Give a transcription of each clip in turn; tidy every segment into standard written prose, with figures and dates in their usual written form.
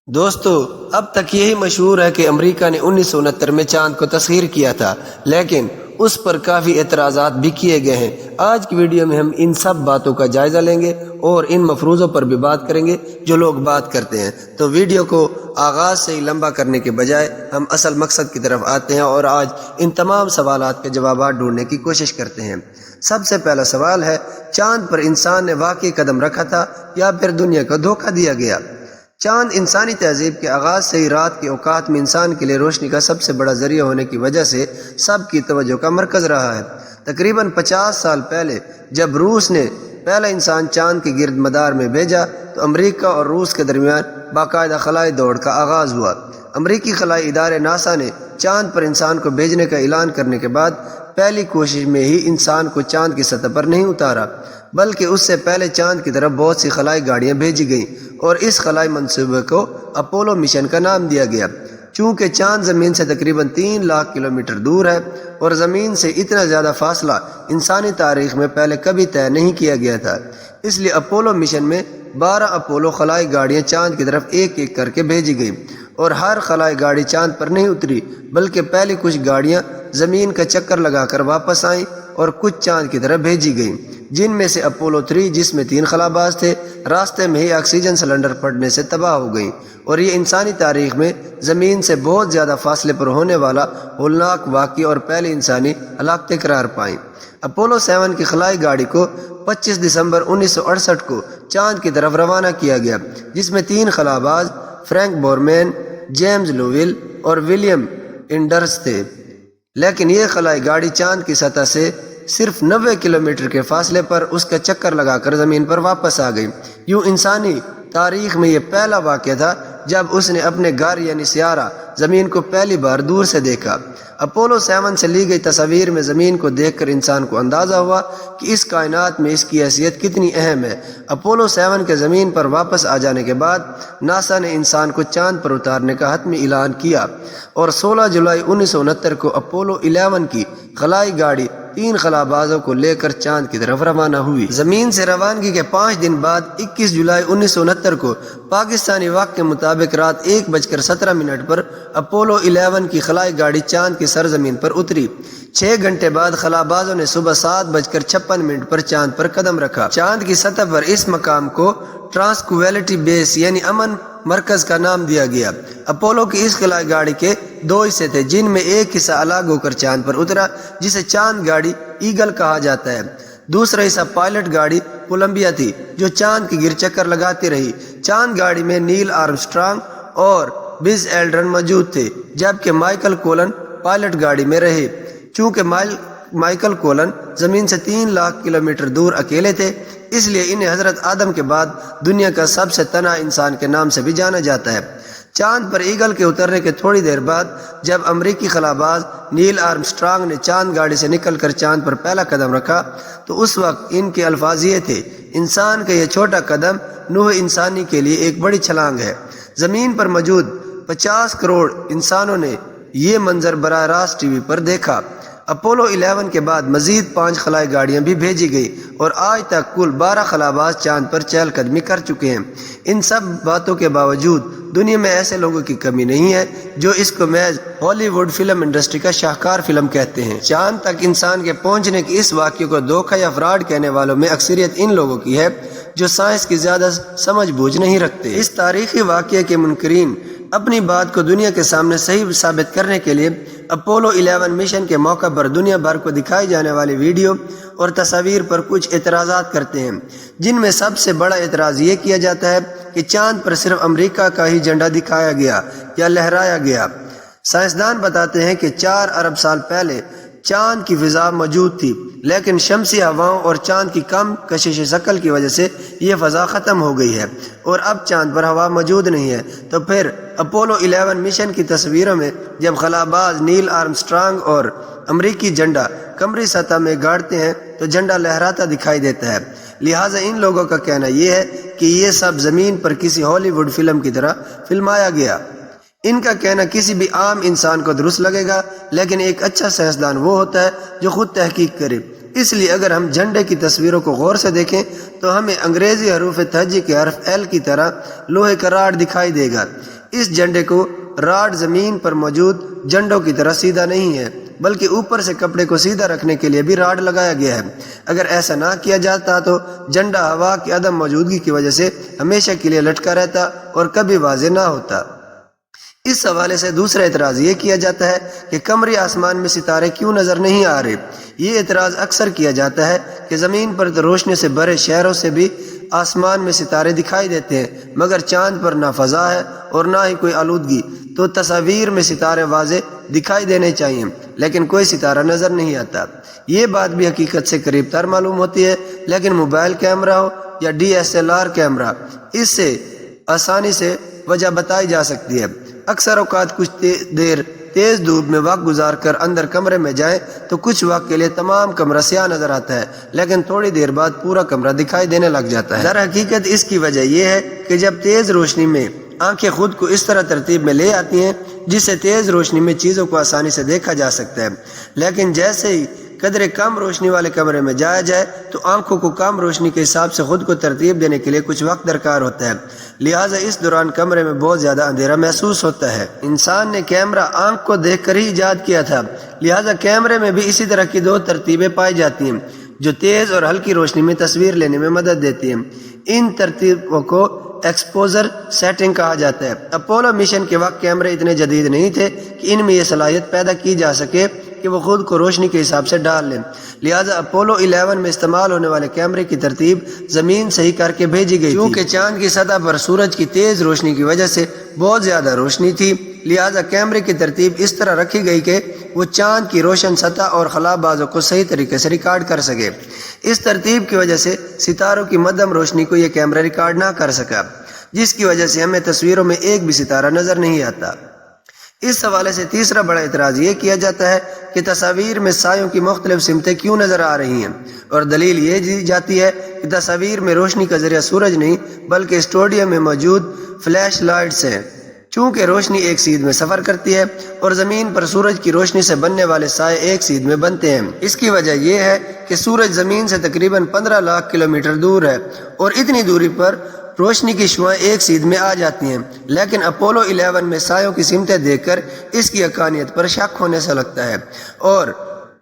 دوستو اب تک یہی مشہور ہے کہ امریکہ نے 1969 میں چاند کو تسخیر کیا تھا، لیکن اس پر کافی اعتراضات بھی کیے گئے ہیں۔ آج کی ویڈیو میں ہم ان سب باتوں کا جائزہ لیں گے اور ان مفروضوں پر بھی بات کریں گے جو لوگ بات کرتے ہیں۔ تو ویڈیو کو آغاز سے ہی لمبا کرنے کے بجائے ہم اصل مقصد کی طرف آتے ہیں اور آج ان تمام سوالات کے جوابات ڈھونڈنے کی کوشش کرتے ہیں۔ سب سے پہلا سوال ہے، چاند پر انسان نے واقعی قدم رکھا تھا یا پھر دنیا کو دھوکہ دیا گیا؟ چاند انسانی تہذیب کے آغاز سے ہی رات کے اوقات میں انسان کے لیے روشنی کا سب سے بڑا ذریعہ ہونے کی وجہ سے سب کی توجہ کا مرکز رہا ہے۔ تقریباً 50 سال پہلے جب روس نے پہلا انسان چاند کے گرد مدار میں بھیجا تو امریکہ اور روس کے درمیان باقاعدہ خلائی دوڑ کا آغاز ہوا۔ امریکی خلائی ادارے ناسا نے چاند پر انسان کو بھیجنے کا اعلان کرنے کے بعد پہلی کوشش میں ہی انسان کو چاند کی سطح پر نہیں اتارا، بلکہ اس سے پہلے چاند کی طرف بہت سی خلائی گاڑیاں بھیجی گئیں اور اس خلائی منصوبے کو اپولو مشن کا نام دیا گیا۔ چونکہ چاند زمین سے تقریباً 3 لاکھ کلومیٹر دور ہے اور زمین سے اتنا زیادہ فاصلہ انسانی تاریخ میں پہلے کبھی طے نہیں کیا گیا تھا، اس لیے اپولو مشن میں 12 اپولو خلائی گاڑیاں چاند کی طرف ایک ایک کر کے بھیجی گئیں اور ہر خلائی گاڑی چاند پر نہیں اتری، بلکہ پہلی کچھ گاڑیاں زمین کا چکر لگا کر واپس آئیں اور کچھ چاند کی طرف بھیجی گئیں، جن میں سے اپولو 3 جس میں 3 خلاباز تھے راستے میں ہی آکسیجن سلنڈر پھٹنے سے تباہ ہو گئیں اور یہ انسانی تاریخ میں زمین سے بہت زیادہ فاصلے پر ہونے والا ہولناک واقعہ اور پہلی انسانی ہلاکتیں قرار پائیں۔ اپولو 7 کی خلائی گاڑی کو 25 دسمبر 1968 کو چاند کی طرف روانہ کیا گیا، جس میں 3 خلاباز فرینک بورمین، جیمز لوویل اور ولیم انڈرس تھے، لیکن یہ خلائی گاڑی چاند کی سطح سے صرف 90 کلومیٹر کے فاصلے پر اس کا چکر لگا کر زمین پر واپس آ گئی۔ یوں انسانی تاریخ میں یہ پہلا واقعہ تھا جب اس نے اپنے گھر یعنی سیارہ زمین کو پہلی بار دور سے دیکھا۔ اپولو 7 سے لی گئی تصاویر میں زمین کو دیکھ کر انسان کو اندازہ ہوا کہ اس کائنات میں اس کی حیثیت کتنی اہم ہے۔ اپولو 7 کے زمین پر واپس آ جانے کے بعد ناسا نے انسان کو چاند پر اتارنے کا حتمی اعلان کیا اور 16 جولائی 1969 کو اپولو 11 کی خلائی گاڑی 3 خلابازوں کو لے کر چاند کی طرف روانہ ہوئی۔ زمین سے روانگی کے 5 دن بعد 21 جولائی 1969 کو پاکستانی وقت کے مطابق رات 1:17 پر اپولو 11 کی خلائی گاڑی چاند کی سرزمین پر اتری۔ 6 گھنٹے بعد خلابازوں نے صبح 7:56 پر چاند پر قدم رکھا۔ چاند کی سطح پر اس مقام کو ٹرانسکویلٹی بیس یعنی امن مرکز کا نام دیا گیا۔ اپولو کی اس خلائی گاڑی کے 2 حصے تھے، جن میں ایک حصہ الگ ہو کر چاند پر اترا جسے چاند گاڑی ایگل کہا جاتا ہے۔ دوسرا حصہ پائلٹ گاڑی کولمبیا تھی جو چاند کی گرد چکر لگاتی رہی۔ چاند گاڑی میں نیل آرمسٹرانگ اور بز ایلڈرن موجود تھے، جبکہ مائیکل کولن پائلٹ گاڑی میں رہے۔ چونکہ مائیکل کولن زمین سے 3 لاکھ کلومیٹر دور اکیلے تھے، اس لیے انہیں حضرت آدم کے بعد دنیا کا سب سے تنہا انسان کے نام سے بھی جانا جاتا ہے۔ چاند پر ایگل کے اترنے کے تھوڑی دیر بعد جب امریکی خلاباز نیل آرمسٹرانگ نے چاند گاڑی سے نکل کر چاند پر پہلا قدم رکھا تو اس وقت ان کے الفاظ یہ تھے، انسان کا یہ چھوٹا قدم نوح انسانی کے لیے ایک بڑی چھلانگ ہے۔ زمین پر موجود 50 کروڑ انسانوں نے یہ منظر براہ راست ٹی وی پر دیکھا۔ اپولو 11 کے بعد مزید 5 خلائی گاڑیاں بھی بھیجی گئی اور آج تک کل 12 خلاباز چاند پر چہل قدمی کر چکے ہیں۔ ان سب باتوں کے باوجود دنیا میں ایسے لوگوں کی کمی نہیں ہے جو اس کو محض ہالی ووڈ فلم انڈسٹری کا شاہکار فلم کہتے ہیں۔ چاند تک انسان کے پہنچنے کی اس واقعے کو دھوکہ یا فراڈ کہنے والوں میں اکثریت ان لوگوں کی ہے جو سائنس کی زیادہ سمجھ بوجھ نہیں رکھتے۔ اس تاریخی واقعے کے منکرین اپنی بات کو دنیا کے سامنے صحیح ثابت کرنے کے لیے اپولو 11 مشن کے موقع پر دنیا بھر کو دکھائی جانے والی ویڈیو اور تصاویر پر کچھ اعتراضات کرتے ہیں، جن میں سب سے بڑا اعتراض یہ کیا جاتا ہے کہ چاند پر صرف امریکہ کا ہی جھنڈا دکھایا گیا یا لہرایا گیا۔ سائنسدان بتاتے ہیں کہ 4 ارب سال پہلے چاند کی فضا موجود تھی، لیکن شمسی ہواؤں اور چاند کی کم کشش ثقل کی وجہ سے یہ فضا ختم ہو گئی ہے اور اب چاند پر ہوا موجود نہیں ہے۔ تو پھر اپولو 11 مشن کی تصویروں میں جب خلاباز نیل آرمسٹرانگ اور امریکی جھنڈا قمری سطح میں گاڑتے ہیں تو جھنڈا لہراتا دکھائی دیتا ہے۔ لہٰذا ان لوگوں کا کہنا یہ ہے کہ یہ سب زمین پر کسی ہالی ووڈ فلم کی طرح فلمایا گیا۔ ان کا کہنا کسی بھی عام انسان کو درست لگے گا، لیکن ایک اچھا سائنسدان وہ ہوتا ہے جو خود تحقیق کرے۔ اس لیے اگر ہم جھنڈے کی تصویروں کو غور سے دیکھیں تو ہمیں انگریزی حروف تہجی کے حرف ایل کی طرح لوہے کا راڈ دکھائی دے گا۔ اس جھنڈے کو راڈ زمین پر موجود جھنڈوں کی طرح سیدھا نہیں ہے، بلکہ اوپر سے کپڑے کو سیدھا رکھنے کے لیے بھی راڈ لگایا گیا ہے۔ اگر ایسا نہ کیا جاتا تو جھنڈا ہوا کی عدم موجودگی کی وجہ سے ہمیشہ کے لیے لٹکا رہتا اور کبھی واضح نہ ہوتا۔ اس حوالے سے دوسرا اعتراض یہ کیا جاتا ہے کہ قمری آسمان میں ستارے کیوں نظر نہیں آ رہے۔ یہ اعتراض اکثر کیا جاتا ہے کہ زمین پر تو روشنی سے بھرے شہروں سے بھی آسمان میں ستارے دکھائی دیتے ہیں، مگر چاند پر نہ فضا ہے اور نہ ہی کوئی آلودگی، تو تصاویر میں ستارے واضح دکھائی دینے چاہیے، لیکن کوئی ستارہ نظر نہیں آتا۔ یہ بات بھی حقیقت سے قریب تر معلوم ہوتی ہے، لیکن موبائل کیمرہ ہو یا DSLR کیمرہ، اس سے آسانی سے وجہ بتائی جا سکتی ہے۔ اکثر اوقات کچھ دیر تیز دھوپ میں وقت گزار کر اندر کمرے میں جائیں تو کچھ وقت کے لیے تمام کمرہ سیاہ نظر آتا ہے، لیکن تھوڑی دیر بعد پورا کمرہ دکھائی دینے لگ جاتا ہے۔ در حقیقت اس کی وجہ یہ ہے کہ جب تیز روشنی میں آنکھیں خود کو اس طرح ترتیب میں لے آتی ہیں جس سے تیز روشنی میں چیزوں کو آسانی سے دیکھا جا سکتا ہے، لیکن جیسے ہی قدرے کم روشنی والے کمرے میں جایا جائے تو آنکھوں کو کم روشنی کے حساب سے خود کو ترتیب دینے کے لیے کچھ وقت درکار ہوتا ہے، لہٰذا اس دوران کمرے میں بہت زیادہ اندھیرا محسوس ہوتا ہے۔ انسان نے کیمرہ آنکھ کو دیکھ کر ہی ایجاد کیا تھا، لہٰذا کیمرے میں بھی اسی طرح کی دو ترتیبیں پائی جاتی ہیں جو تیز اور ہلکی روشنی میں تصویر لینے میں مدد دیتی ہیں۔ ان ترتیبوں کو ایکسپوزر سیٹنگ کہا جاتا ہے۔ اپولو مشن کے وقت کیمرے اتنے جدید نہیں تھے کہ ان میں یہ صلاحیت پیدا کی جا سکے کہ وہ خود کو روشنی کے حساب سے ڈال لیں، لہٰذا اپولو 11 میں استعمال ہونے والے کیمرے کی ترتیب زمین صحیح کر کے بھیجی گئی کیونکہ چاند کی سطح پر سورج کی تیز روشنی کی وجہ سے بہت زیادہ روشنی تھی، لہٰذا کیمرے کی ترتیب اس طرح رکھی گئی کہ وہ چاند کی روشن سطح اور خلا بازوں کو صحیح طریقے سے ریکارڈ کر سکے۔ اس ترتیب کی وجہ سے ستاروں کی مدھم روشنی کو یہ کیمرہ ریکارڈ نہ کر سکا، جس کی وجہ سے ہمیں تصویروں میں ایک بھی ستارہ نظر نہیں آتا۔ اس حوالے سے تیسرا بڑا اعتراض یہ کیا جاتا ہے کہ تصاویر میں سایوں کی مختلف سمتیں کیوں نظر آ رہی ہیں، اور دلیل یہ دی جاتی ہے کہ تصاویر میں روشنی کا ذریعہ سورج نہیں بلکہ اسٹوڈیو میں موجود فلیش لائٹس ہیں۔ چونکہ روشنی ایک سیدھ میں سفر کرتی ہے اور زمین پر سورج کی روشنی سے بننے والے سائے ایک سیدھ میں بنتے ہیں، اس کی وجہ یہ ہے کہ سورج زمین سے تقریباً 15 لاکھ کلومیٹر دور ہے اور اتنی دوری پر روشنی کی شعاعیں ایک سیدھ میں آ جاتی ہیں، لیکن اپولو 11 میں سایوں کی سمتیں دیکھ کر اس کی حقانیت پر شک ہونے سے لگتا ہے،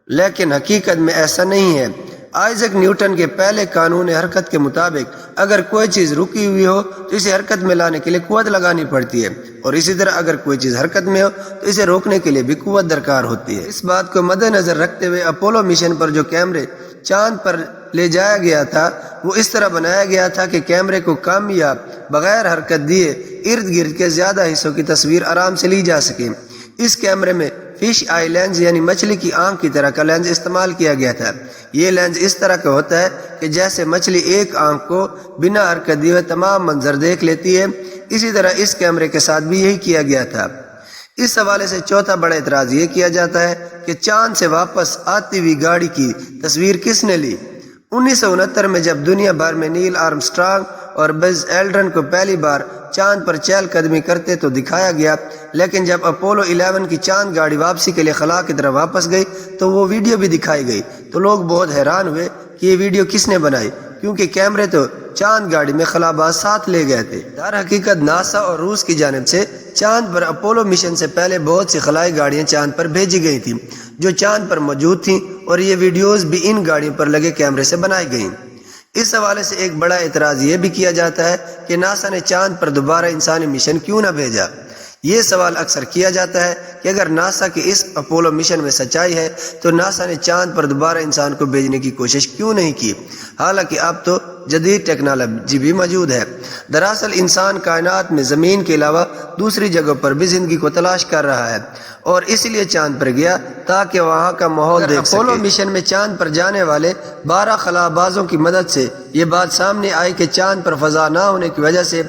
لیکن حقیقت میں ایسا نہیں ہے۔ آئزک نیوٹن کے پہلے قانون حرکت کے مطابق اگر کوئی چیز رکی ہوئی ہو تو اسے حرکت میں لانے کے لیے قوت لگانی پڑتی ہے، اور اسی طرح اگر کوئی چیز حرکت میں ہو تو اسے روکنے کے لیے بھی قوت درکار ہوتی ہے۔ اس بات کو مد نظر رکھتے ہوئے اپولو مشن پر جو کیمرے چاند پر لے جایا گیا تھا وہ اس طرح بنایا گیا تھا کہ کیمرے کو کم یا بغیر حرکت دیے ارد گرد کے زیادہ حصوں کی تصویر آرام سے لی جا سکے۔ اس کیمرے میں فش آئی لینز یعنی مچھلی کی آنکھ کی طرح کا لینز استعمال کیا گیا تھا۔ یہ لینز اس طرح کا ہوتا ہے کہ جیسے مچھلی ایک آنکھ کو بنا حرکت دیے تمام منظر دیکھ لیتی ہے، اسی طرح اس کیمرے کے ساتھ بھی یہی کیا گیا تھا۔ اس حوالے سے چوتھا بڑا اعتراض یہ کیا جاتا ہے کہ چاند سے واپس آتی ہوئی گاڑی کی تصویر کس نے لی؟ 1969 میں جب دنیا بھر میں نیل آرمسٹرانگ اور بز ایلڈرن کو پہلی بار چاند پر چہل قدمی کرتے تو دکھایا گیا، لیکن جب اپولو 11 کی چاند گاڑی واپسی کے لیے خلا کی طرف واپس گئی تو وہ ویڈیو بھی دکھائی گئی، تو لوگ بہت حیران ہوئے کہ یہ ویڈیو کس نے بنائی، کیونکہ کیمرے تو چاند گاڑی میں خلا باز ساتھ لے گئے تھے۔ در حقیقت ناسا اور روس کی جانب سے چاند پر اپولو مشن سے پہلے بہت سی خلائی گاڑیاں چاند پر بھیجی گئی تھیں جو چاند پر موجود تھیں، اور یہ ویڈیوز بھی ان گاڑیوں پر لگے کیمرے سے بنائی گئیں۔ اس حوالے سے ایک بڑا اعتراض یہ بھی کیا جاتا ہے کہ ناسا نے چاند پر دوبارہ انسانی مشن کیوں نہ بھیجا۔ یہ سوال اکثر کیا جاتا ہے کہ اگر ناسا کے اس اپولو مشن میں سچائی ہے تو ناسا نے چاند پر دوبارہ انسان کو بھیجنے کی کوشش کیوں نہیں کی، حالانکہ اب تو جدید ٹیکنالوجی بھی موجود ہے۔ دراصل انسان کائنات میں زمین کے علاوہ دوسری جگہوں پر بھی زندگی کو تلاش کر رہا ہے، اور اس لیے چاند پر گیا تاکہ وہاں کا ماحول دیکھ سکے۔ اپولو مشن میں چاند پر جانے والے 12 خلا بازوں کی مدد سے یہ بات سامنے آئی کہ چاند پر فضا نہ ہونے کی وجہ سے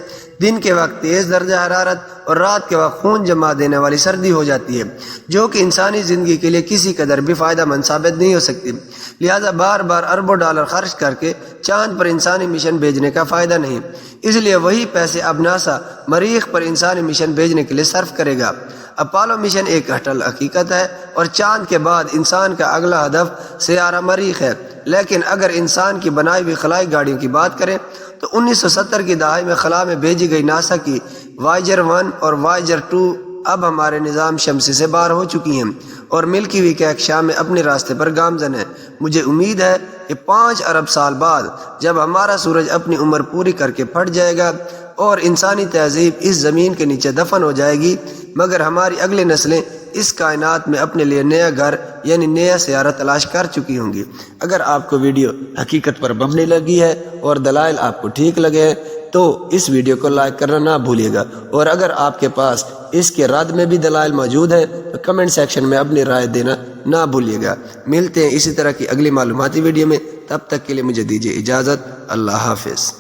دن کے وقت تیز درجہ حرارت اور رات کے وقت خون جما دینے والی سردی ہو جاتی ہے، جو کہ انسانی زندگی کے لیے کسی قدر بھی فائدہ مند ثابت نہیں ہو سکتی، لہذا بار بار اربوں ڈالر خرچ کر کے چاند پر انسانی مشن بھیجنے کا فائدہ نہیں، اس لیے وہی پیسے اب ناسا مریخ پر انسانی مشن بھیجنے کے لیے صرف کرے گا۔ اپولو مشن ایک اٹل حقیقت ہے اور چاند کے بعد انسان کا اگلا ہدف سیارہ مریخ ہے، لیکن اگر انسان کی بنائی ہوئی خلائی گاڑیوں کی بات کریں تو 1970 کی دہائی میں خلا میں بھیجی گئی ناسا کی واجر 1 اور واجر 2 اب ہمارے نظام شمسی سے باہر ہو چکی ہیں اور ملکی وے کے اقشام میں اپنے راستے پر گامزن ہے۔ مجھے امید ہے کہ 5 ارب سال بعد جب ہمارا سورج اپنی عمر پوری کر کے پھٹ جائے گا اور انسانی تہذیب اس زمین کے نیچے دفن ہو جائے گی، مگر ہماری اگلی نسلیں اس کائنات میں اپنے لیے نیا گھر یعنی نیا سیارہ تلاش کر چکی ہوں گی۔ اگر آپ کو ویڈیو حقیقت پر بمنے لگی ہے اور دلائل آپ کو ٹھیک لگے ہیں تو اس ویڈیو کو لائک کرنا نہ بھولیے گا، اور اگر آپ کے پاس اس کے رد میں بھی دلائل موجود ہیں تو کمنٹ سیکشن میں اپنی رائے دینا نہ بھولیے گا۔ ملتے ہیں اسی طرح کی اگلی معلوماتی ویڈیو میں، تب تک کے لیے مجھے دیجیے اجازت۔ اللہ حافظ۔